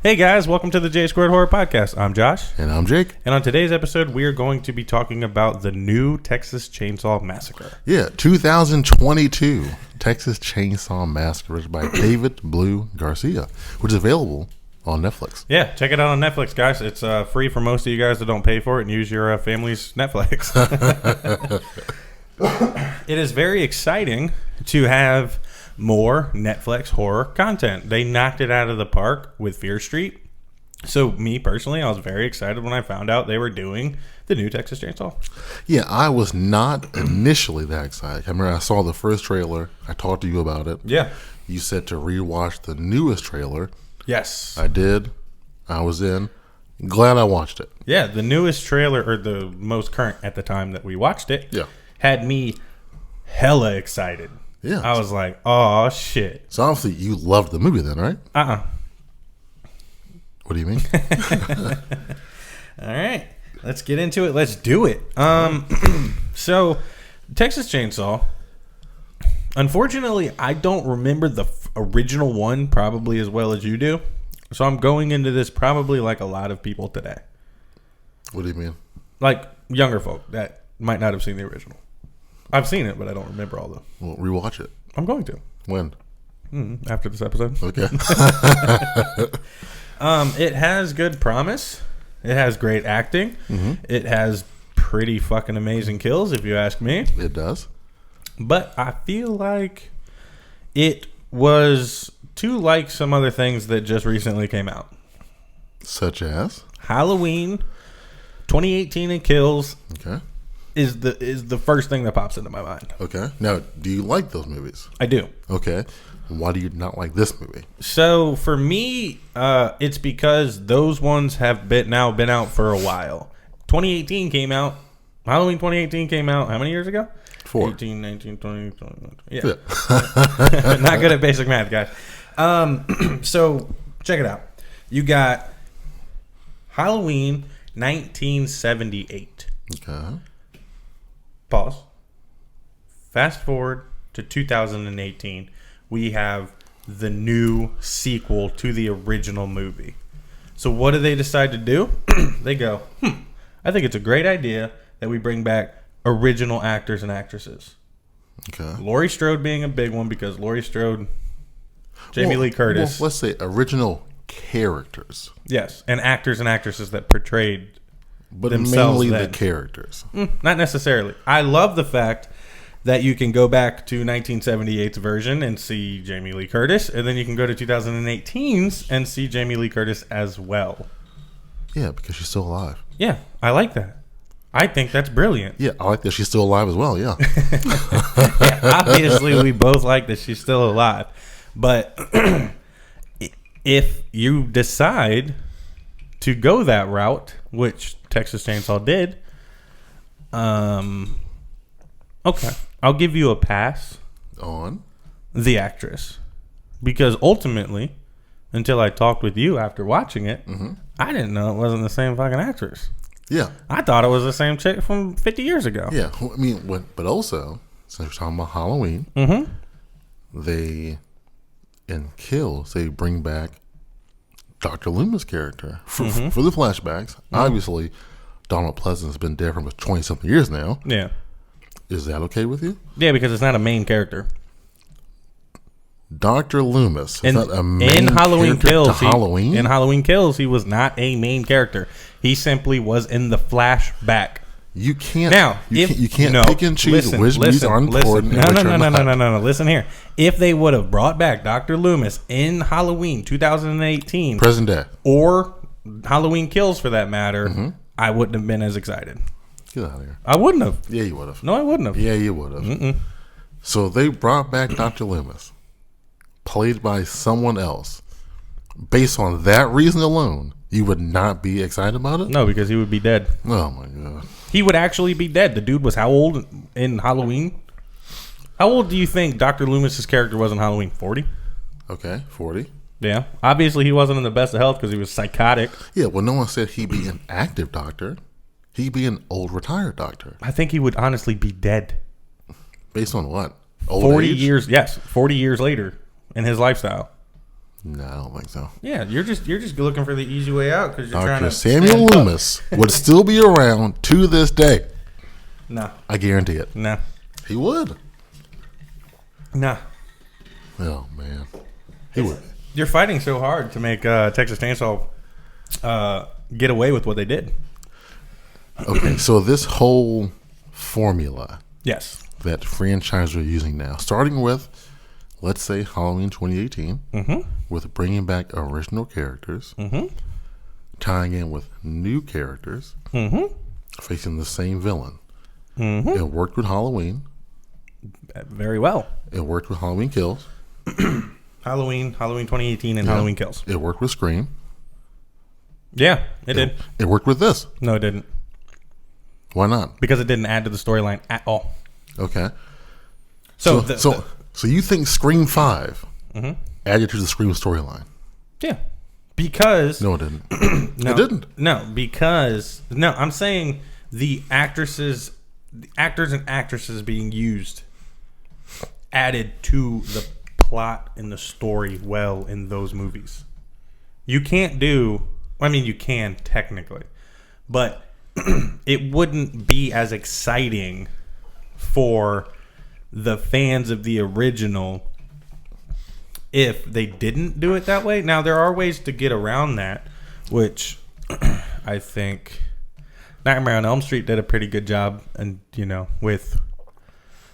Hey guys, welcome to the J Squared Horror Podcast. I'm Josh. And I'm Jake. And on today's episode, we are going to be talking about the new Texas Chainsaw Massacre. Yeah, 2022 Texas Chainsaw Massacre by David Blue Garcia, which is available on Netflix. Yeah, check it out on Netflix, guys. It's free for most of you guys that don't pay for it and use your family's Netflix. It is very exciting to have more Netflix horror content. They knocked it out of the park with Fear Street. So me personally, I was very excited when I found out they were doing the new Texas Chainsaw. Yeah, I was not initially that excited. I remember I saw the first trailer. I talked to you about it. Yeah. You said to rewatch the newest trailer. Yes. I did. I was in. Glad I watched it. Yeah, the newest trailer, or the most current at the time that we watched it, had me hella excited. Yeah. I was like, oh, shit. So obviously you loved the movie then, right? What do you mean? All right. Let's get into it. Let's do it. So, Texas Chainsaw. Unfortunately, I don't remember the original one probably as well as you do. So I'm going into this probably like a lot of people today. What do you mean? Like younger folk that might not have seen the original. I've seen it, but I don't remember all the... Well, rewatch it. I'm going to. When? After this episode. Okay. It has good promise. It has great acting. Mm-hmm. It has pretty fucking amazing kills, if you ask me. It does. But I feel like it was too like some other things that just recently came out. Such as? Halloween 2018 and Kills. Okay. Is the first thing that pops into my mind. Okay. Now, do you like those movies? I do. Okay. Why do you not like this movie? So for me, it's because those ones have been out for a while. 2018 came out. Halloween 2018 came out. How many years ago? 4. 18, 19, 20, 21. Yeah. Not good at basic math, guys. So check it out. You got Halloween 1978. Okay. Pause. Fast forward to 2018. We have the new sequel to the original movie. So what do they decide to do? They go, I think it's a great idea that we bring back original actors and actresses. Okay. Laurie Strode being a big one because Laurie Strode, Jamie Lee Curtis. Well, let's say original characters. Yes, and actors and actresses that portrayed but themselves mainly then. The characters. Not necessarily. I love the fact that you can go back to 1978's version and see Jamie Lee Curtis, and then you can go to 2018's and see Jamie Lee Curtis as well. Yeah, because she's still alive. Yeah, I like that. I think that's brilliant. Yeah, I like that she's still alive as well, yeah. Yeah, obviously, we both like that she's still alive. But if you decide to go that route, which Texas Chainsaw did, okay, I'll give you a pass on the actress, because ultimately, until I talked with you after watching it, I didn't know it wasn't the same fucking actress. Yeah, I thought it was the same chick from 50 years ago. Yeah, I mean, but also since we're talking about Halloween, they in Kills they bring back Dr. Loomis' character for the flashbacks. Obviously, Donald Pleasant's been dead for 20-something years now. Yeah. Is that okay with you? Yeah, because it's not a main character. Dr. Loomis is not a main in Halloween character Kills. to Halloween? In Halloween Kills, he was not a main character. He simply was in the flashback. You can't now. You can't pick and choose which movies are important. No. Listen here. If they would have brought back Dr. Loomis in Halloween 2018, present day, or Halloween Kills for that matter, I wouldn't have been as excited. Get out of here. I wouldn't have. Yeah, you would have. No, I wouldn't have. Yeah, you would have. So they brought back Dr. Loomis, played by someone else. Based on that reason alone, you would not be excited about it? No, because he would be dead. Oh, my God. He would actually be dead. The dude was how old in Halloween? How old do you think Dr. Loomis's character was in Halloween? 40? Okay, 40. Yeah. Obviously, he wasn't in the best of health because he was psychotic. Yeah, well, no one said he'd be an active doctor. He'd be an old retired doctor. I think he would honestly be dead. Based on what? Old 40 age? years, yes. 40 years later in his lifestyle. No, I don't think so. Yeah, you're just looking for the easy way out because you're trying Dr. to. Samuel Loomis would still be around to this day. No. I guarantee it. No. He would. No. Oh, man. He would. You're fighting so hard to make Texas Chainsaw get away with what they did. Okay, so this whole formula Yes. that franchises are using now, starting with, let's say, Halloween 2018, with bringing back original characters, tying in with new characters, facing the same villain. It worked with Halloween. Very well. It worked with Halloween Kills. Halloween 2018, and Halloween Kills. It worked with Scream. Yeah, it did. It worked with this. No, it didn't. Why not? Because it didn't add to the storyline at all. Okay. So you think Scream 5 added to the Scream storyline? yeah. Because No, it didn't. no, It didn't. No, I'm saying the actors and actresses being used added to the plot and the story well in those movies. You can't do, I mean, you can technically, but it wouldn't be as exciting for the fans of the original if they didn't do it that way. Now, there are ways to get around that, which I think Nightmare on Elm Street did a pretty good job, and with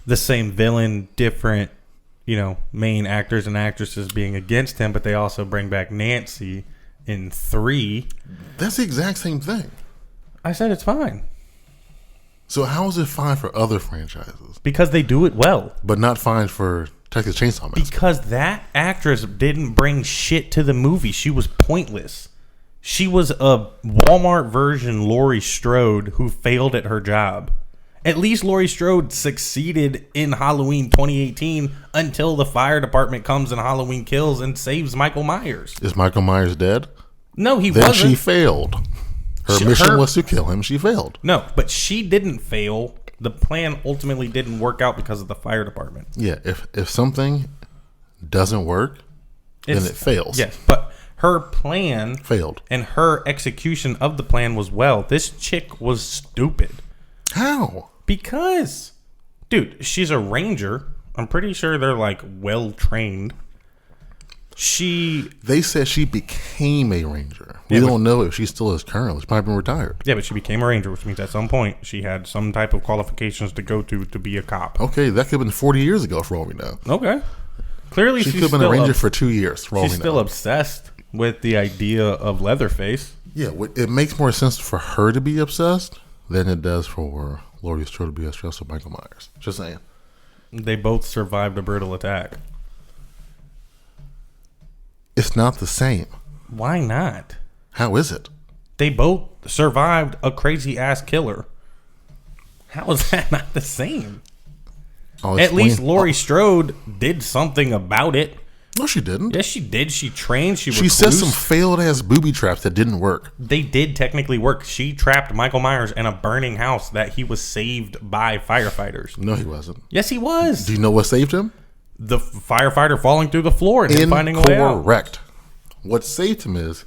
the same villain, different main actors and actresses being against him, but they also bring back Nancy in 3. That's the exact same thing. I said it's fine So how is it fine for other franchises, because they do it well. but not fine for Texas Chainsaw Massacre? Because that actress didn't bring shit to the movie. She was pointless. She was a Walmart version Laurie Strode who failed at her job. At least Laurie Strode succeeded in Halloween 2018 until the fire department comes in Halloween Kills and saves Michael Myers. Is Michael Myers dead? No, he Then wasn't. she failed. Her mission was to kill him. She failed. No, but she didn't fail. The plan ultimately didn't work out because of the fire department. Yeah, if something doesn't work, then it fails. Yes, but her plan Failed. and her execution of the plan was well. This chick was stupid. How? Because, dude, she's a ranger. I'm pretty sure they're like well trained. They said she became a ranger. We don't know if she still is currently. She might have been retired. Yeah, but she became a ranger, which means at some point she had some type of qualifications to go to be a cop. Okay, that could have been 40 years ago for all we know. Okay. Clearly, She she's could have been a still ranger for 2 years for all she's we still know. obsessed with the idea of Leatherface. Yeah, it makes more sense for her to be obsessed than it does for Laurie Strode to be obsessed with Michael Myers. Just saying. They both survived a brutal attack. It's not the same. Why not? How is it? They both survived a crazy ass killer. How is that not the same? At least Laurie Strode did something about it. No, she didn't. Yes, she did. She trained. She set some failed ass booby traps that didn't work. They did technically work. She trapped Michael Myers in a burning house that he was saved by firefighters. No, he wasn't. Yes, he was. Do you know what saved him? The firefighter falling through the floor and him finding a way out. Incorrect. What saved him is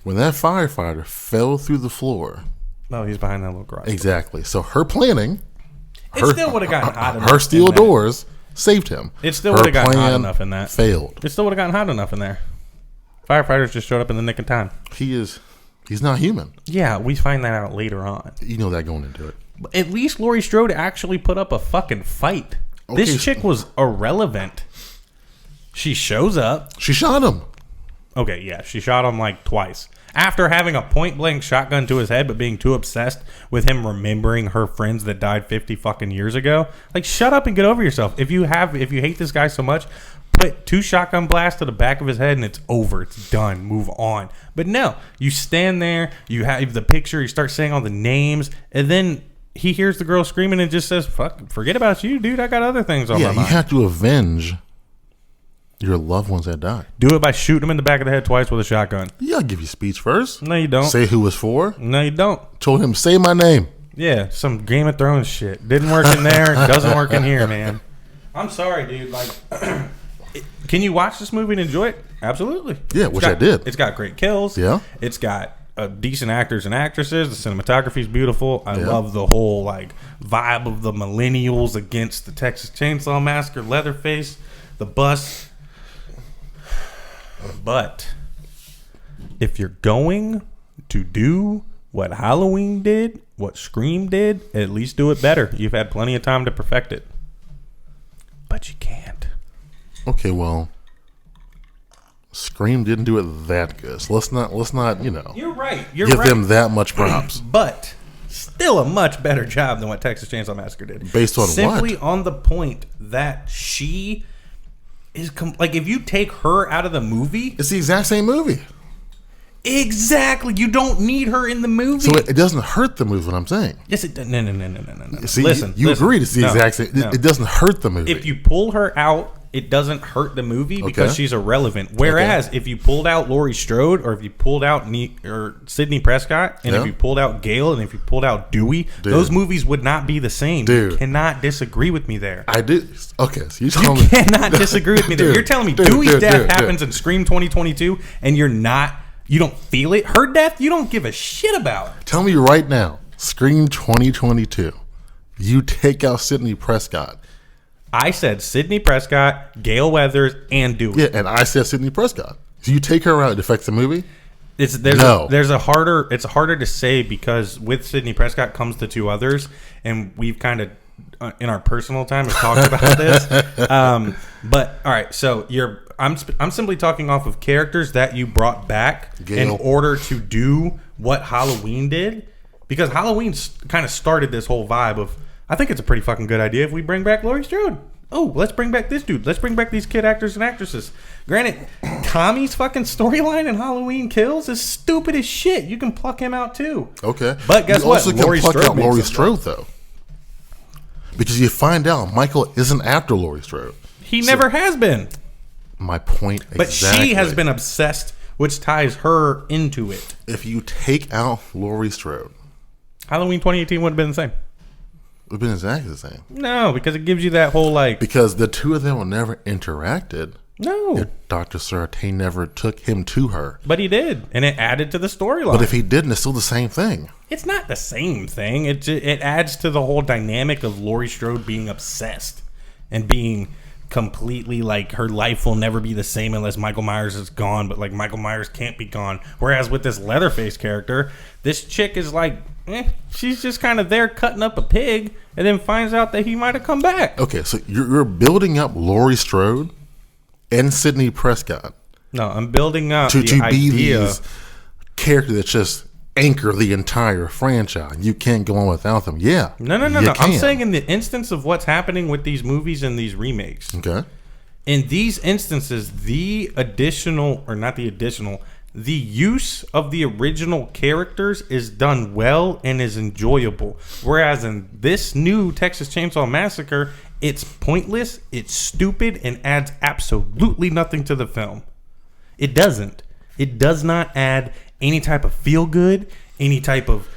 when that firefighter fell through the floor. No, he's behind that little garage. Exactly. So her planning, It still would have gotten hot enough. her steel doors saved him. It still would have gotten hot plan enough in that. Failed. It still would have gotten hot enough in there. Firefighters just showed up in the nick of time. He's not human. Yeah, we find that out later on. You know that going into it. At least Laurie Strode actually put up a fucking fight. Okay. This chick was irrelevant. She shows up. She shot him. Okay, yeah, she shot him like twice. After having a point-blank shotgun to his head, but being too obsessed with him remembering her friends that died 50 fucking years ago. Like, shut up and get over yourself. If you hate this guy so much, put 2 shotgun blasts to the back of his head and it's over. It's done. Move on. But no, you stand there, you have the picture, you start saying all the names, and then he hears the girl screaming and just says, fuck, forget about you, dude. I got other things on my mind. You have to avenge your loved ones that died. Do it by shooting him in the back of the head twice with a shotgun. Yeah, I'll give you speech first. No, you don't. Say who it's for. No, you don't. Told him, say my name. Yeah, some Game of Thrones shit. Didn't work in there. Doesn't work in here, man. I'm sorry, dude. Like, Can you watch this movie and enjoy it? Absolutely. Yeah, I did. It's got great kills. Yeah. It's got decent actors and actresses. The cinematography is beautiful. I love the whole like vibe of the millennials against the Texas Chainsaw Massacre, Leatherface, the bus. But if you're going to do what Halloween did, what Scream did, at least do it better. You've had plenty of time to perfect it. But you can't. Okay, well, Scream didn't do it that good. So let's not, You're right. give them that much props. But still a much better job than what Texas Chainsaw Massacre did. Based on Simply what? on the point that she is like, if you take her out of the movie, It's the exact same movie. exactly, you don't need her in the movie. So it doesn't hurt the movie, what I'm saying. Yes, it does. No. See, Listen, you agreed it's the No, exact same. no. It doesn't hurt the movie. If you pull her out, it doesn't hurt the movie because Okay. she's irrelevant. Whereas if you pulled out Laurie Strode, or if you pulled out Sidney Prescott, and if Yeah. you pulled out Gale, and if you pulled out Dewey, those movies would not be the same. Dude. You cannot disagree with me there. I did. Okay, so You telling me cannot disagree with me there. Dude, You're telling me dude, Dewey's dude, death dude, happens in Scream 2022, and you don't feel it. Her death, you don't give a shit about. Tell me right now, Scream 2022. You take out Sidney Prescott. I said Sidney Prescott, Gale Weathers, and Dewey. Yeah, and I said Sidney Prescott. So you take her out, it affects the movie? It's harder to say because with Sidney Prescott comes the two others, and we've kind of in our personal time have talked about this. But all right, so I'm simply talking off of characters that you brought back in Gale. order to do what Halloween did, because Halloween kind of started this whole vibe of, I think it's a pretty fucking good idea if we bring back Laurie Strode. Oh, let's bring back this dude. Let's bring back these kid actors and actresses. Granted, Tommy's fucking storyline in Halloween Kills is stupid as shit. You can pluck him out too. Okay. But guess you what? also can Laurie pluck Strode out makes Laurie it, Strode, though. Because you find out Michael isn't after Laurie Strode. He never has been. My point But exactly. she has been obsessed, which ties her into it. If you take out Laurie Strode, Halloween 2018 would have been the same. it would have been exactly the same. No, because it gives you that whole like, Because the two of them were never interacted. no. If Dr. Sartain never took him to her. But he did, and it added to the storyline. But if he didn't, it's still the same thing. It's not the same thing. It adds to the whole dynamic of Laurie Strode being obsessed and being completely like, her life will never be the same unless Michael Myers is gone, but like Michael Myers can't be gone. Whereas with this Leatherface character, this chick is like, she's just kind of there cutting up a pig and then finds out that he might have come back. Okay, so you're building up Laurie Strode and Sidney Prescott No, I'm building up to the be idea. these characters that just anchor the entire franchise. You can't go on without them. Yeah. No. you I'm can. saying in the instance of what's happening with these movies and these remakes. Okay. In these instances, the use of the original characters is done well and is enjoyable. Whereas in this new Texas Chainsaw Massacre, it's pointless, it's stupid, and adds absolutely nothing to the film. It doesn't. It does not add any type of feel good, any type of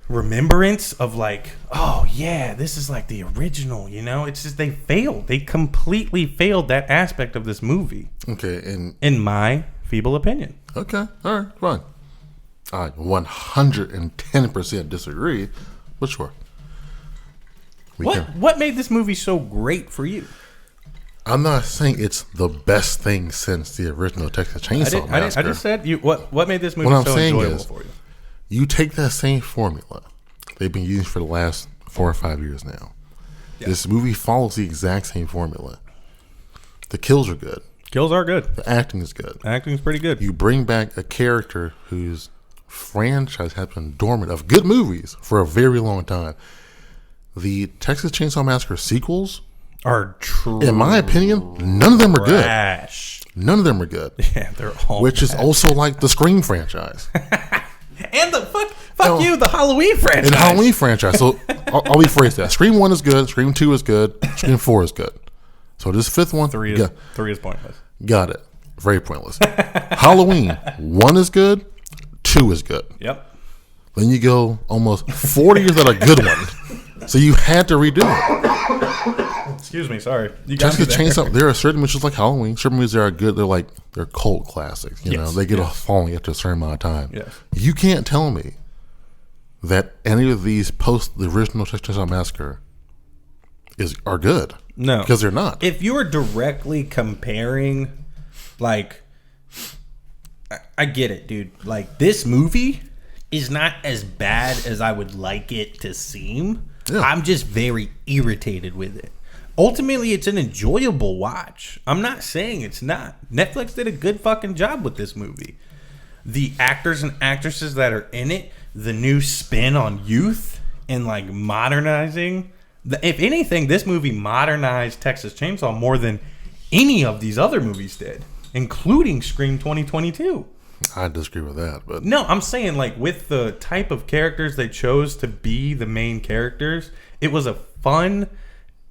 remembrance of like, oh yeah, this is like the original, It's just they failed. They completely failed that aspect of this movie, Okay. And in my feeble opinion. okay. All right. Fine. I 110% disagree, but sure. What made this movie so great for you? I'm not saying it's the best thing since the original Texas Chainsaw Massacre. I just said what made this movie What I'm so saying enjoyable is, for you? You take that same formula they've been using for the last 4 or 5 years now. Yeah. This movie follows the exact same formula. The kills are good. Kills are good. The acting is good. Acting's pretty good. You bring back a character whose franchise has been dormant of good movies for a very long time. The Texas Chainsaw Massacre sequels, Are true. in my opinion, none of them are good. Trash. None of them are good. Yeah, they're all. Which is also like the Scream franchise. and the fuck you, the Halloween franchise. And the Halloween franchise. So I'll rephrase that. Scream 1 is good. Scream 2 is good. Scream 4 is good. So this fifth one, Three is pointless. got it. Very pointless. Halloween 1 is good. 2 is good. Yep. Then you go almost 40 years at a good one. So you had to redo it. Excuse me, sorry. You got Texas me there. Chainsaw. There are certain movies just like Halloween. Certain movies that are good. They're cult classics. You know, Yes, they get yes. a following after a certain amount of time. Yes. You can't tell me that any of these post the original Texas Chainsaw Massacre are good. No, because they're not. If you were directly comparing, like, I get it, dude. Like, this movie is not as bad as I would like it to seem. Yeah. I'm just very irritated with it. Ultimately, it's an enjoyable watch. I'm not saying it's not. Netflix did a good fucking job with this movie. The actors and actresses that are in it, the new spin on youth and like modernizing. If anything, this movie modernized Texas Chainsaw more than any of these other movies did, including Scream 2022. I disagree with that, but No, I'm saying like with the type of characters they chose to be the main characters, it was a fun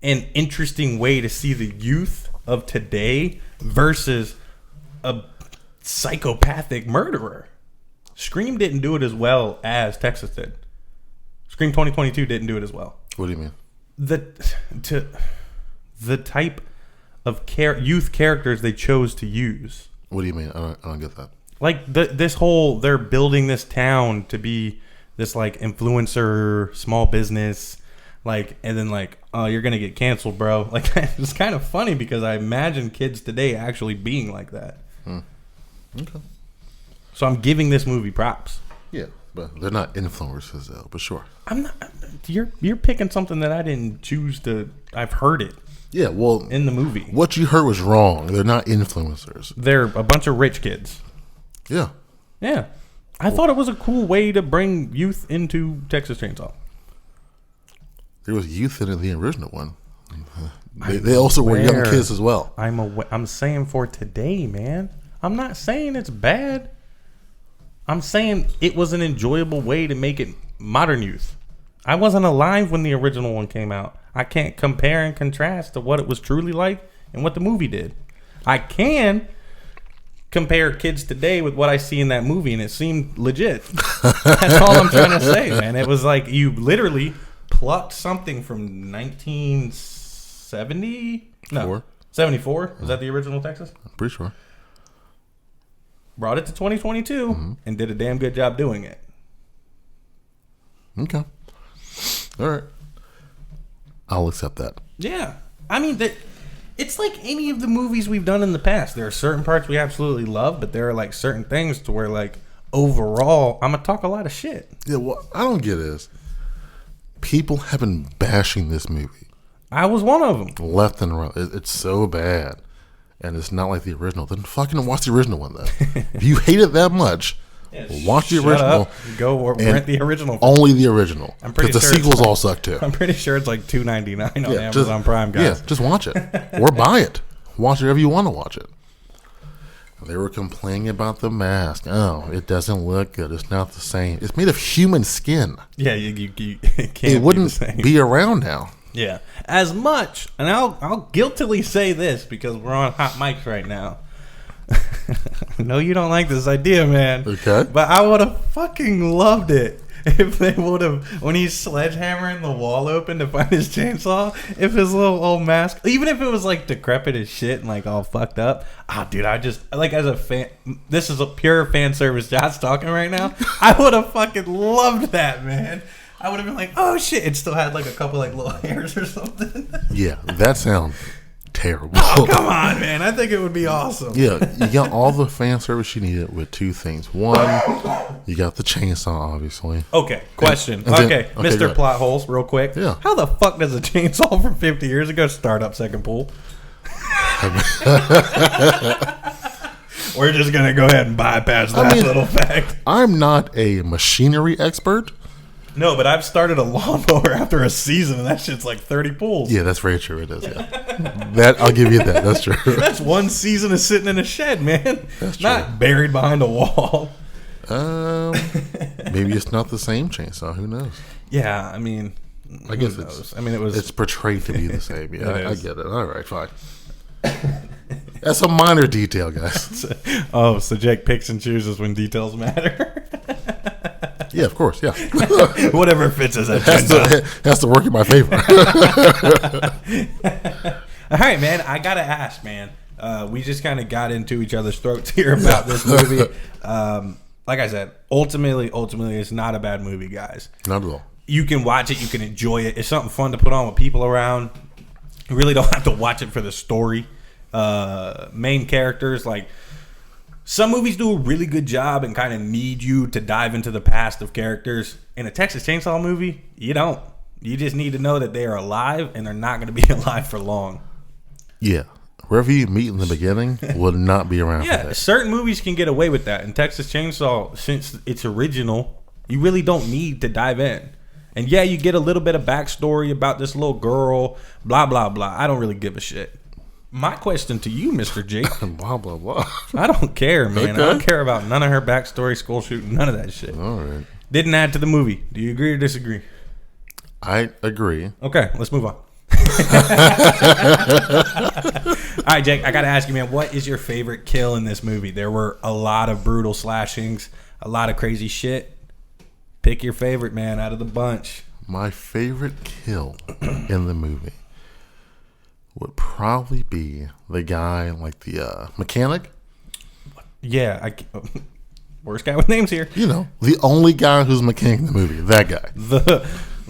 and interesting way to see the youth of today versus a psychopathic murderer. Scream didn't do it as well as Texas did. Scream 2022 didn't do it as well. what do you mean? The type of youth characters they chose to use. What do you mean? I don't get that. Like this whole, they're building this town to be this like influencer small business, like, and then like, oh, you're gonna get canceled, bro. Like, it's kind of funny because I imagine kids today actually being like that. Okay. So I'm giving this movie props. Yeah, but they're not influencers though. But sure. I'm not. You're picking something that I didn't choose to. I've heard it Yeah. Well, in the movie. what you heard was wrong. They're not influencers. They're a bunch of rich kids. Yeah. Yeah. I thought it was a cool way to bring youth into Texas Chainsaw. There was youth in the original one. They also were young aware. kids as well. I'm saying for today, man. I'm not saying it's bad. I'm saying it was an enjoyable way to make it modern youth. I wasn't alive when the original one came out. I can't compare and contrast to what it was truly like and what the movie did. I can compare kids today with what I see in that movie, and it seemed legit. That's all I'm trying to say, man. It was like you literally plucked something from 1970? No, Four. 74? Is that the original Texas? I'm pretty sure. Brought it to 2022 and did a damn good job doing it. Okay. All right. I'll accept that. Yeah. I mean, it's like any of the movies we've done in the past. There are certain parts we absolutely love, but there are like certain things to where like overall, I'm going to talk a lot of shit. Yeah, what I don't get is people have been bashing this movie I was one of them. left and right. It's so bad. And it's not like the original. Then fucking watch the original one, though. If you hate it that much, watch the Shut original. up. Go and rent the original. Only the original. I'm pretty Because the sure it's sequels like- all suck, too. I'm pretty sure it's like $2.99 on Yeah, Amazon Prime, guys. Yeah, just watch it. Or buy it. Watch it wherever you want to watch it. They were complaining about the mask. Oh, it doesn't look good. It's not the same. It's made of human skin. Yeah, you it can't It wouldn't be the same. be around now. Yeah, as much, and I'll guiltily say this because we're on hot mics right now. I know you don't like this idea, man. Okay. But I would have fucking loved it if they would have, when he's sledgehammering the wall open to find his chainsaw, if his little old mask, even if it was like decrepit as shit and like all fucked up. Ah, dude, I just, like as a fan, this is a pure fan service. Josh talking right now. I would have fucking loved that, man. I would have been like, oh shit, it still had like a couple like little hairs or something. Yeah, that sounds terrible. Oh, come on, man. I think it would be awesome. Yeah, you got all the fan service you needed with two things. One, you got the chainsaw, obviously. Okay, question. And then- okay, okay, Mr. go ahead. Plot Holes, real quick. Yeah. How the fuck does a chainsaw from 50 years ago start up second pool? We're just going to go ahead and bypass that little fact. I'm not a machinery expert. No, but I've started a lawnmower after a season, and that shit's like 30 pools. Yeah, that's very true. It is, yeah. That, I'll give you that. That's true. That's one season of sitting in a shed, man. That's Not true. buried behind a wall. Maybe it's not the same chainsaw. Who knows? Yeah, I mean, I guess who it's knows? I mean, it was. it's portrayed to be the same. Yeah, It I is. get it. All right, fine. That's a minor detail, guys. Oh, so Jake picks and chooses when details matter. Yeah, of course. Yeah, Whatever fits his agenda. has to work in my favor. All right, man. I gotta ask, man. We just kind of got into each other's throats here about this movie. Like I said, ultimately, it's not a bad movie, guys. Not at all. You can watch it. You can enjoy it. It's something fun to put on with people around. You really don't have to watch it for the story. Main characters, like some movies do a really good job and kind of need you to dive into the past of characters. In a Texas Chainsaw movie, you don't. You just need to know that they are alive and they're not going to be alive for long. Yeah. Whoever you meet in the beginning will not be around for Yeah, that. certain movies can get away with that. In Texas Chainsaw, since it's original, you really don't need to dive in. And yeah, you get a little bit of backstory about this little girl, blah, blah, blah. I don't really give a shit. My question to you, Mr. Jake. Blah, blah, blah. I don't care, man. Okay. I don't care about none of her backstory, school shooting, none of that shit. All right. Didn't add to the movie. Do you agree or disagree? I agree. Okay, let's move on. All right, Jake, I got to ask you, man, what is your favorite kill in this movie? There were a lot of brutal slashings, a lot of crazy shit. Pick your favorite, man, out of the bunch. My favorite kill in the movie would probably be the guy, like the mechanic. Yeah, worst guy with names here. You know, the only guy who's a mechanic in the movie. That guy.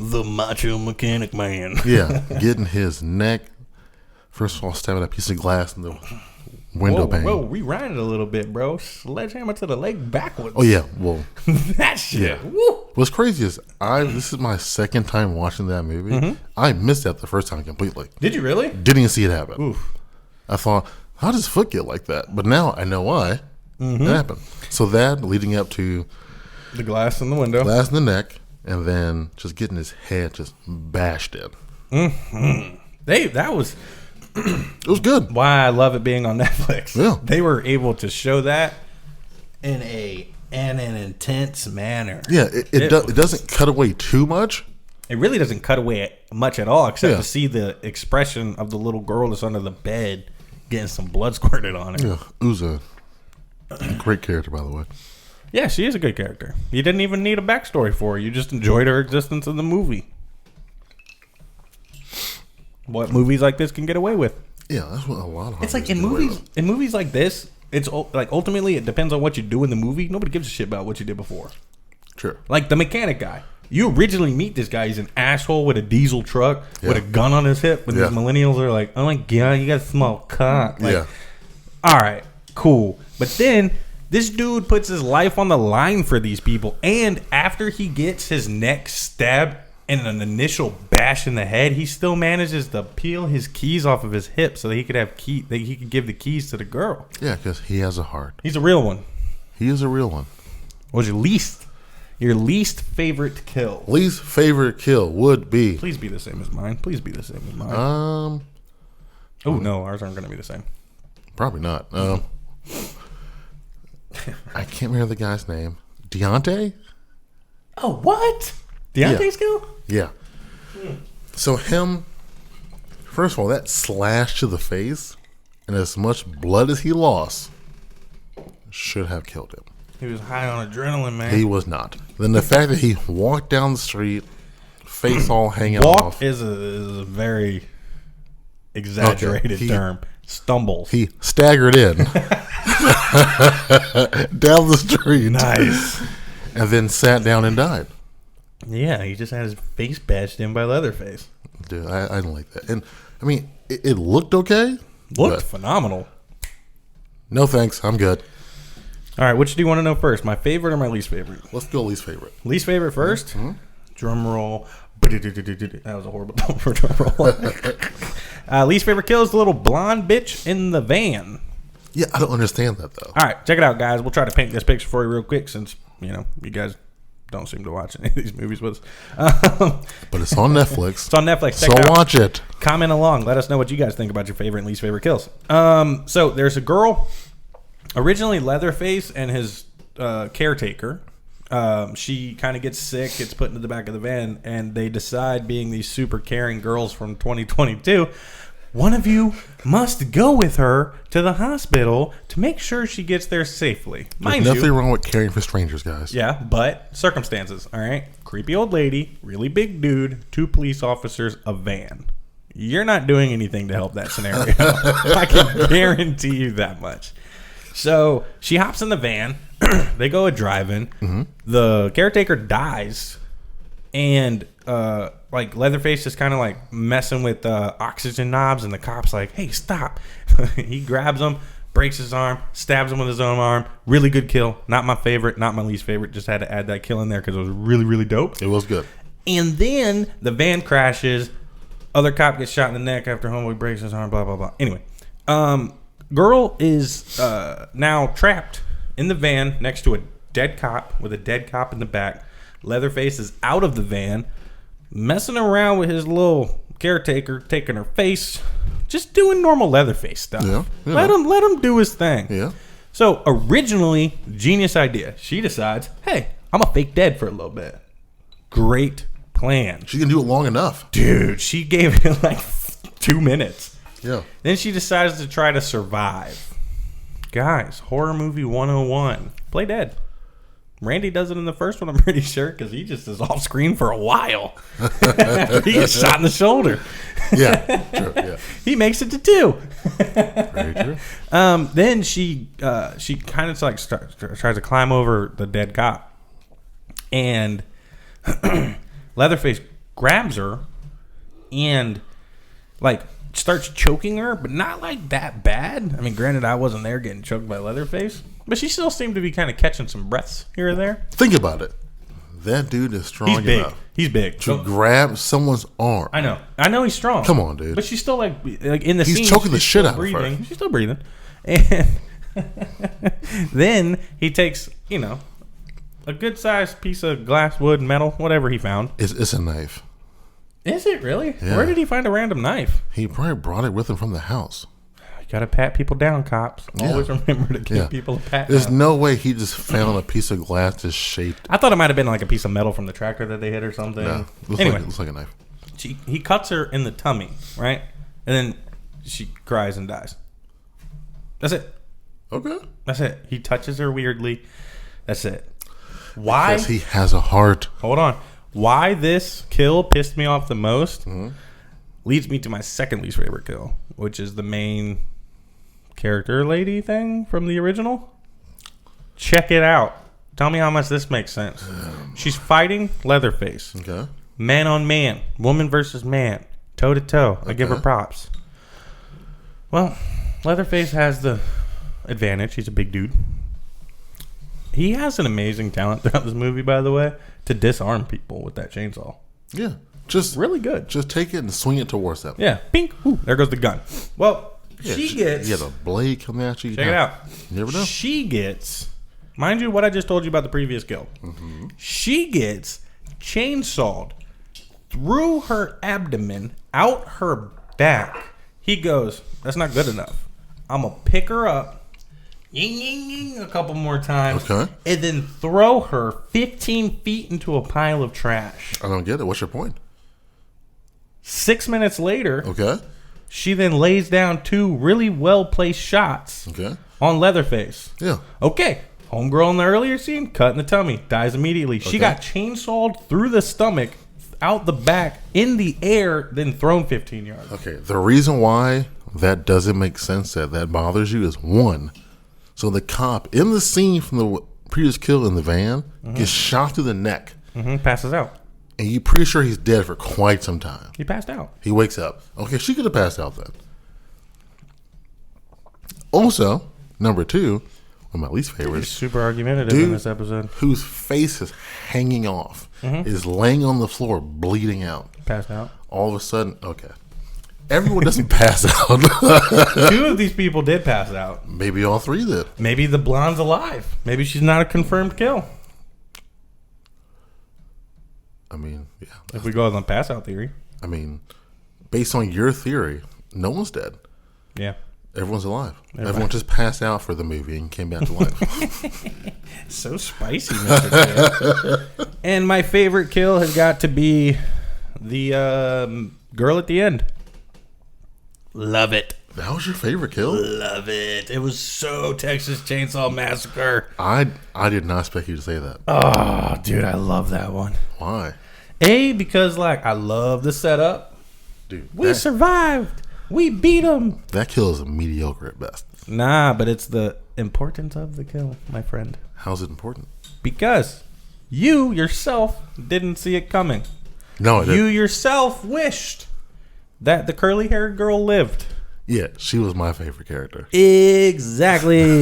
The macho mechanic man. Yeah, getting his neck. First of all, stabbing a piece of glass in the window pane. Whoa, rewind it a little bit, bro. Sledgehammer to the leg backwards. Oh yeah, well, That shit. yeah. Woo. What's crazy is this is my second time watching that movie. Mm-hmm. I missed that the first time completely. Did you really? Didn't even see it happen. Oof. I thought, how does his foot get like that? But now I know why Mm-hmm. it happened. So that leading up to The glass in the window. glass in the neck, and then just getting his head just bashed in. That was It was good. why I love it being on Netflix. Yeah. They were able to show that in an intense manner. Yeah, it doesn't cut away too much. It really doesn't cut away much at all, except Yeah. to see the expression of the little girl that's under the bed getting some blood squirted on her. Yeah, Uza, great character by the way. Yeah, she is a good character. You didn't even need a backstory for her. You just enjoyed her existence in the movie. What movies like this can get away with? Yeah, that's what a lot of. It's like Hollywood in movies like this, it's like ultimately it depends on what you do in the movie. Nobody gives a shit about what you did before. Sure. Like the mechanic guy. You originally meet this guy. He's an asshole with a diesel truck with a Yeah. gun on his hip. And Yeah. these millennials are like, oh my God, you got a small cock. Like, Yeah. all right, cool. But then this dude puts his life on the line for these people. And after he gets his neck stabbed and an initial bash in the head, he still manages to peel his keys off of his hip so that he could have he could give the keys to the girl. Yeah, because he has a heart. He's a real one. He is a real one. What was your least favorite kill? Least favorite kill would be Please be the same as mine. Please be the same as mine. um Oh no, ours aren't going to be the same. probably not. I can't remember the guy's name. Deontay? Oh, what? Deontay's kill? Yeah. So him, first of all, that slash to the face and as much blood as he lost should have killed him. He was high on adrenaline, man. He was not. Then the fact that he walked down the street, face all hanging Walk off. is a very exaggerated Okay, term. Stumbles. He staggered in down the street. Nice. And then sat down and died. Yeah, he just had his face bashed in by Leatherface. Dude, I didn't like that. And I mean, it looked okay. Looked but phenomenal. no thanks. I'm good. All right, which do you want to know first? My favorite or my least favorite? Let's go least favorite. Least favorite 1st Drum roll. That was a horrible drum roll. Least favorite kill is the little blonde bitch in the van. Yeah, I don't understand that though. All right, check it out, guys. We'll try to paint this picture for you real quick since, you guys don't seem to watch any of these movies with us. But it's on Netflix. It's on Netflix. So Check it out. watch it. Comment along. Let us know what you guys think about your favorite and least favorite kills. So there's a girl, originally Leatherface and his caretaker. She kind of gets sick, gets put into the back of the van, and they decide, being these super caring girls from 2022, one of you must go with her to the hospital to make sure she gets there safely. There's nothing wrong with caring for strangers, guys. Yeah, but circumstances, all right? Creepy old lady, really big dude, 2 police officers, a van. You're not doing anything to help that scenario. I can guarantee you that much. So she hops in the van. They go a drive-in. Mm-hmm. The caretaker dies. And like Leatherface is kind of like messing with oxygen knobs. And the cop's like, hey, stop. He grabs him, breaks his arm, stabs him with his own arm. Really good kill. Not my favorite, not my least favorite. Just had to add that kill in there because it was really, really dope. It was good. And then the van crashes. Other cop gets shot in the neck after homeboy breaks his arm, blah, blah, blah. Anyway, girl is now trapped in the van next to a dead cop with a dead cop in the back. Leatherface is out of the van, messing around with his little caretaker, taking her face, just doing normal Leatherface stuff. Yeah. Let him do his thing. Yeah. So originally, genius idea. She decides, hey, I'm a fake dead for a little bit. Great plan. She can do it long enough. Dude, she gave it like 2 minutes. Yeah. Then she decides to try to survive. Guys, horror movie 101. Play dead. Randy does it in the first one, I'm pretty sure, because he just is off screen for a while. He gets shot in the shoulder. Yeah, true. Yeah. He makes it to 2. Very true. Then she kind of like tries to climb over the dead cop. And Leatherface grabs her and like starts choking her, but not like that bad. I mean, granted, I wasn't there getting choked by Leatherface, but she still seemed to be kind of catching some breaths here and there. Think about it. That dude is strong He's big. enough He's big. to grab someo's arm. I know he's strong. Come on, dude. But she's still like in the He's scene. choking the she's shit still out of her. breathing. She's still breathing. And then he takes, a good sized piece of glass, wood, metal, whatever he found. It's a knife. Is it really? Yeah. Where did he find a random knife? He probably brought it with him from the house. You gotta pat people down, cops. Always remember to give people a pat There's down. no way he just found a piece of glass just shaped. I thought it might have been like a piece of metal from the tractor that they hit or something. No, Anyway, looks like a knife. he cuts her in the tummy, right? And then she cries and dies. That's it. Okay. That's it. He touches her weirdly. That's it. Why? Because he has a heart. Hold on. Why this kill pissed me off the most leads me to my second least favorite kill, which is the main character lady thing from the original. Check it out. Tell me how much this makes sense. She's fighting Leatherface. Okay. Man on man. Woman versus man. Toe to toe. I give her props. Well, Leatherface has the advantage. He's a big dude. He has an amazing talent throughout this movie, by the way, to disarm people with that chainsaw. Yeah. Just Really good. Just take it and swing it towards them. Yeah. Pink. Ooh, there goes the gun. Well, Yeah, she gets... Yeah, the blade coming at you. Check it out. You never know. She gets... Mind you, what I just told you about the previous kill. Mm-hmm. She gets chainsawed through her abdomen, out her back. He goes, that's not good enough. I'm going to pick her up, a couple more times, Okay. and then throw her 15 feet into a pile of trash. I don't get it. What's your point? 6 minutes later, Okay. she then lays down 2 really well-placed shots Okay. on Leatherface. Yeah. Okay, homegirl in the earlier scene, cut in the tummy, dies immediately. She Okay. got chainsawed through the stomach, out the back, in the air, then thrown 15 yards. Okay. The reason why that doesn't make sense, that bothers you, is one. So the cop in the scene from the previous kill in the van gets shot through the neck. Passes out. And you're pretty sure he's dead for quite some time. He passed out. He wakes up. Okay, she could have passed out then. Also, number 2, one of my least He's favorites, super argumentative in this episode. whose face is hanging off, is laying on the floor bleeding out. Passed out. All of a sudden, okay. Everyone doesn't pass out. 2 of these people did pass out. Maybe all 3 did. Maybe the blonde's alive. Maybe she's not a confirmed kill. I mean, yeah. If we go on the pass out theory. I mean, based on your theory, no one's dead. Yeah. Everyone's alive. Everyone just passed out for the movie and came back to life. So spicy, Mr. J. And my favorite kill has got to be the girl at the end. Love it. That was your favorite kill? Love it. It was so Texas Chainsaw Massacre. I did not expect you to say that. Oh, dude, I love that one. Why? Because, like, I love the setup. Dude, We survived. We beat them. that kill is mediocre at best. Nah, but it's the importance of the kill, my friend. How's it important? Because you yourself didn't see it coming. No, I You didn't. yourself wished that the curly-haired girl lived. Yeah, she was my favorite character. Exactly.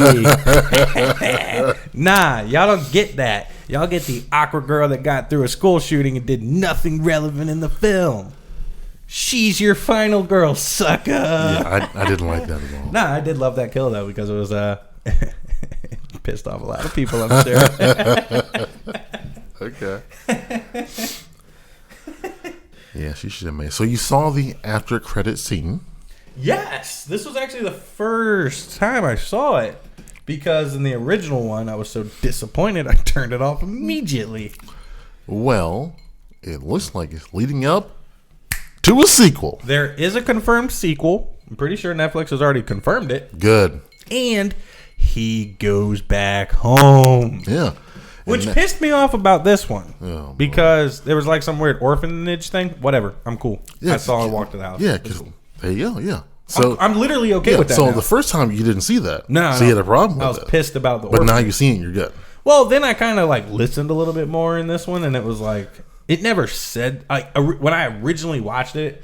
Nah, y'all don't get that. Y'all get the awkward girl that got through a school shooting and did nothing relevant in the film. She's your final girl, sucker. Yeah, I didn't like that at all. Nah, I did love that kill though because it was pissed off a lot of people. I'm sure. Okay. Yeah, she should have made. So you saw the after credit scene. Yes, this was actually the first time I saw it because in the original one I was so disappointed I turned it off immediately. Well, it looks like it's leading up to a sequel. There is a confirmed sequel. I'm pretty sure Netflix has already confirmed it. Good. And he goes back home. Yeah. Which And pissed me off about this one. Oh, because there was like some weird orphanage thing. Whatever. I'm cool. Yeah, I saw and walked to the house. Yeah, 'cause there you go. Yeah. So I'm literally okay yeah, with that. so now. the first time you didn't see that. No, so you had a problem with I was it. pissed about the But orphanage. now you've seen it, you're good. Well, then I kind of like listened a little bit more in this one, and it was like it never said like when I originally watched it.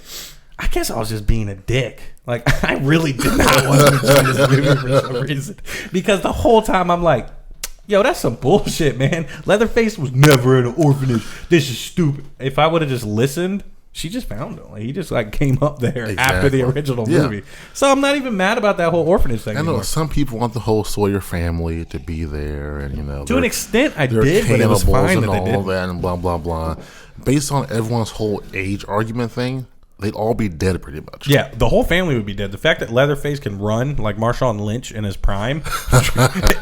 I guess I was just being a dick. Like I really did not want to enjoy this movie for some reason because the whole time I'm like, "Yo, that's some bullshit, man. Leatherface was never in an orphanage. This is stupid." If I would have just listened. She just found him. Like, he just like came up there after the original movie. So I'm not even mad about that whole orphanage thing. I know anymore. some people want the whole Sawyer family to be there, and you know, To an extent, I they're did, but it was cannibals fine and that they all did. that, and blah blah blah. Based on everyone's whole age argument thing, they'd all be dead pretty much. Yeah, the whole family would be dead. The fact that Leatherface can run like Marshawn Lynch in his prime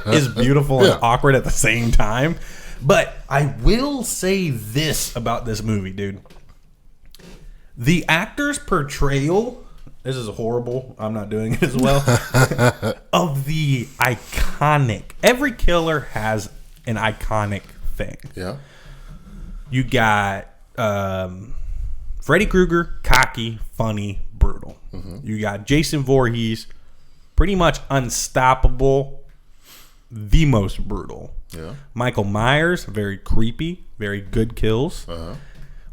is beautiful Yeah. and awkward at the same time. But I will say this about this movie, dude. The actor's portrayal, this is horrible, I'm not doing it as well, of the iconic. Every killer has an iconic thing. Yeah. You got Freddy Krueger, cocky, funny, brutal. You got Jason Voorhees, pretty much unstoppable, the most brutal. Yeah. Michael Myers, very creepy, very good kills.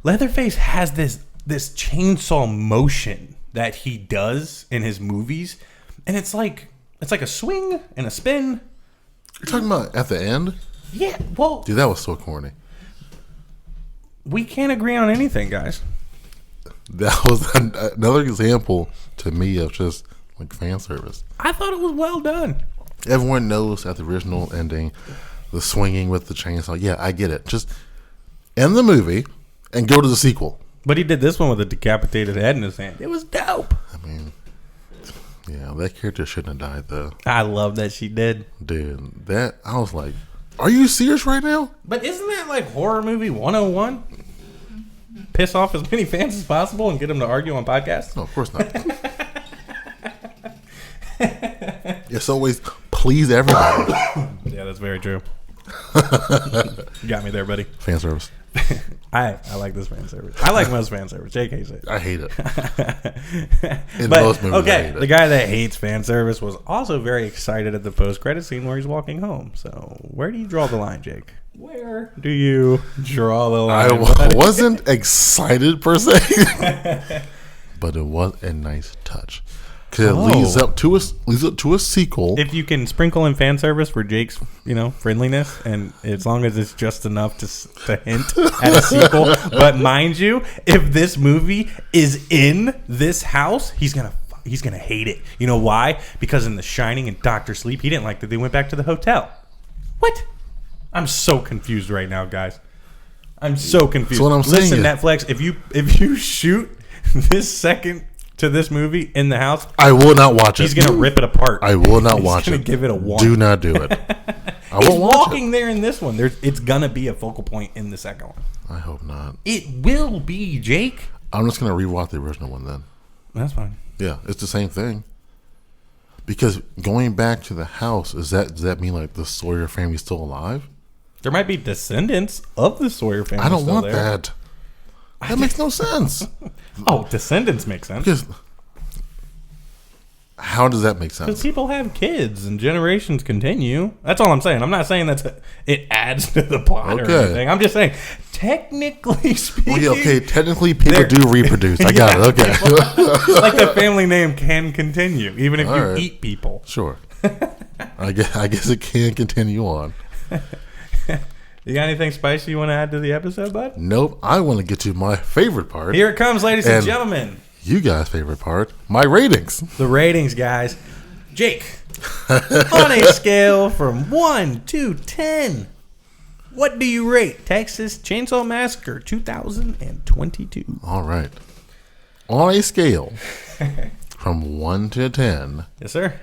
Leatherface has this chainsaw motion that he does in his movies, and it's like a swing and a spin. You're talking about at the end? Yeah, well, Dude, that was so corny. we can't agree on anything, guys. That was another example to me of just like fan service. I thought it was well done. Everyone knows at the original ending, the swinging with the chainsaw. Yeah, I get it. Just end the movie and go to the sequel. But he did this one with a decapitated head in his hand. It was dope. I mean, yeah, that character shouldn't have died though. I love that she did. Dude, that I was like, are you serious right now? But isn't that like horror movie 101? Piss off as many fans as possible and get them to argue on podcasts? No, of course not. It's always please everybody. Yeah, that's very true. You got me there, buddy. Fan service. I like this fan service. I like most fan service. JK hates it. I hate it. In But, most movies, I okay, hate it. the guy that hates fan service was also very excited at the post-credit scene where he's walking home. So, where do you draw the line, Jake? Where do you draw the line? I wasn't excited per se, but it was a nice touch because it leads up to a sequel. If you can sprinkle in fan service for Jake's, friendliness, and as long as it's just enough to hint at a sequel. But mind you, if this movie is in this house, he's gonna hate it. You know why? Because in The Shining and Doctor Sleep, he didn't like that they went back to the hotel. What? I'm so confused right now, guys. I'm so confused. So what I'm saying Listen, is- Netflix, if you shoot this second to this movie in the house, I will not watch it. he's gonna rip it apart. I will not watch He's it. gonna give it a 1. Do not do it. I It's won't watch walking there in this one. It's gonna be a focal point in the second one. it. I hope not. It will be, Jake. I'm just gonna rewatch the original one then. That's fine. Yeah, it's the same thing. Because going back to the house, does that mean like the Sawyer family's still alive? There might be descendants of the Sawyer family. I don't still want there. that. That makes no sense. Oh, descendants make sense. Because how does that make Because sense? people have kids and generations continue. That's all I'm saying. I'm not saying it adds to the plot or Okay. anything. I'm just saying, technically speaking, Well, yeah, okay, technically people They're- do reproduce. I got it. Okay. like the family name can continue, even if All you right. eat people. Sure. I guess it can continue on. You got anything spicy you want to add to the episode, bud? Nope. I want to get to my favorite part. Here it comes, ladies and And- gentlemen. You guys' favorite part. My ratings. The ratings, guys. Jake, on a scale from 1 to 10, what do you rate Texas Chainsaw Massacre 2022? All right. On a scale from 1 to 10, Yes, sir.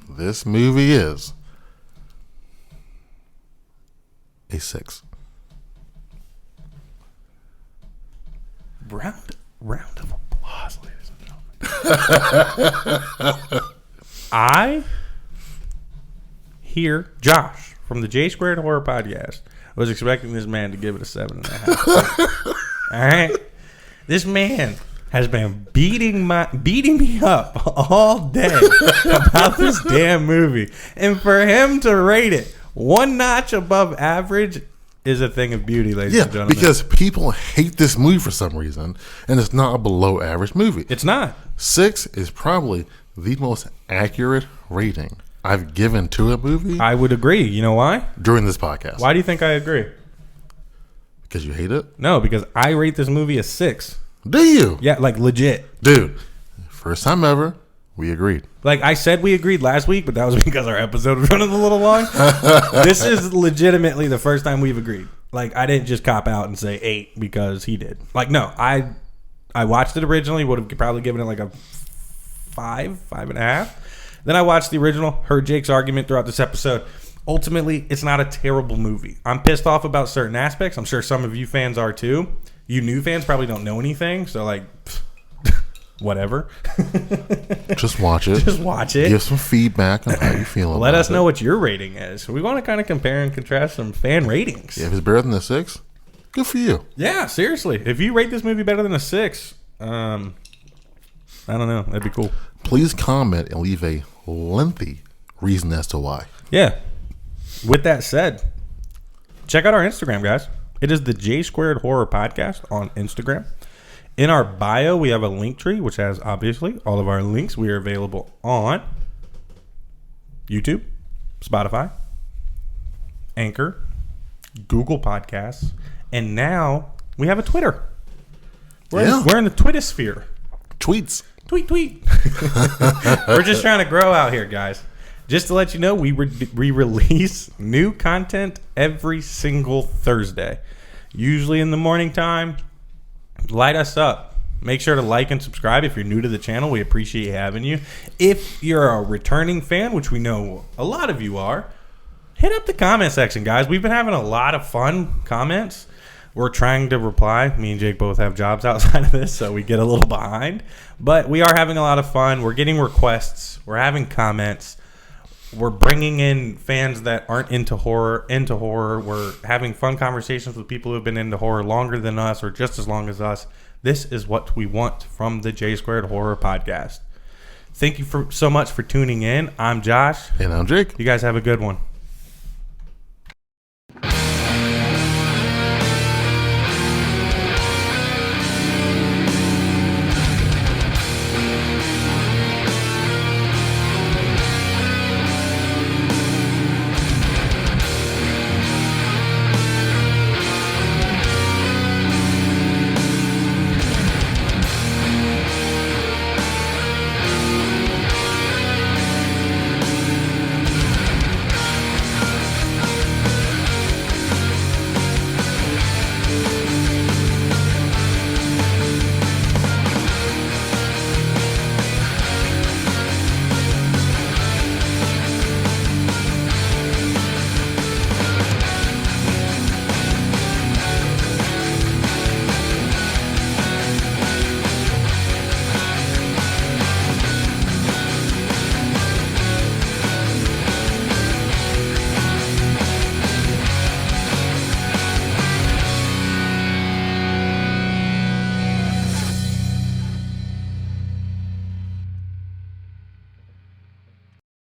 this movie is a 6. Round of applause, ladies and gentlemen. I hear Josh from the J Squared Horror Podcast was expecting this man to give it a 7.5. All right, this man has been beating me up all day about this damn movie, and for him to rate it one notch above average is a thing of beauty, ladies Yeah, and gentlemen. because people hate this movie for some reason, and it's not a below average movie. It's not. 6 is probably the most accurate rating I've given to a movie I would agree. You know why? during this podcast. Why do you think I agree? Because you hate it? No, because I rate this movie a 6. Do you? Yeah, like legit. Dude, first time ever, we agreed. Like I said, we agreed last week, but that was because our episode was running a little long. This is legitimately the first time we've agreed. Like I didn't just cop out and say 8 because he did. Like no, I watched it originally. Would have probably given it like a 5.5. Then I watched the original. Heard Jake's argument throughout this episode. Ultimately, it's not a terrible movie. I'm pissed off about certain aspects. I'm sure some of you fans are too. You new fans probably don't know anything, so like, whatever. Just watch it. Just watch it. Give some feedback on how you feel about it. Let us know what your rating is. We want to kind of compare and contrast some fan ratings. If it's better than a 6, good for you. Yeah, seriously. If you rate this movie better than a 6, I don't know. That'd be cool. Please comment and leave a lengthy reason as to why. Yeah. With that said, check out our Instagram, guys. It is the J Squared Horror Podcast on Instagram. In our bio, we have a link tree, which has obviously all of our links. We are available on YouTube, Spotify, Anchor, Google Podcasts, and now we have a Twitter. We're in the Twittersphere. Tweets. Tweet. We're just trying to grow out here, guys. Just to let you know, we release new content every single Thursday. Usually in the morning time. Light us up. Make sure to like and subscribe if you're new to the channel. We appreciate having you. If you're a returning fan, which we know a lot of you are, hit up the comment section, guys. We've been having a lot of fun comments. We're trying to reply. Me and Jake both have jobs outside of this, so we get a little behind. But we are having a lot of fun. We're getting requests. We're having comments. We're bringing in fans that aren't into horror. We're having fun conversations with people who have been into horror longer than us or just as long as us. This is what we want from the J Squared Horror Podcast. Thank you so much for tuning in. I'm Josh. And I'm Jake. You guys have a good one.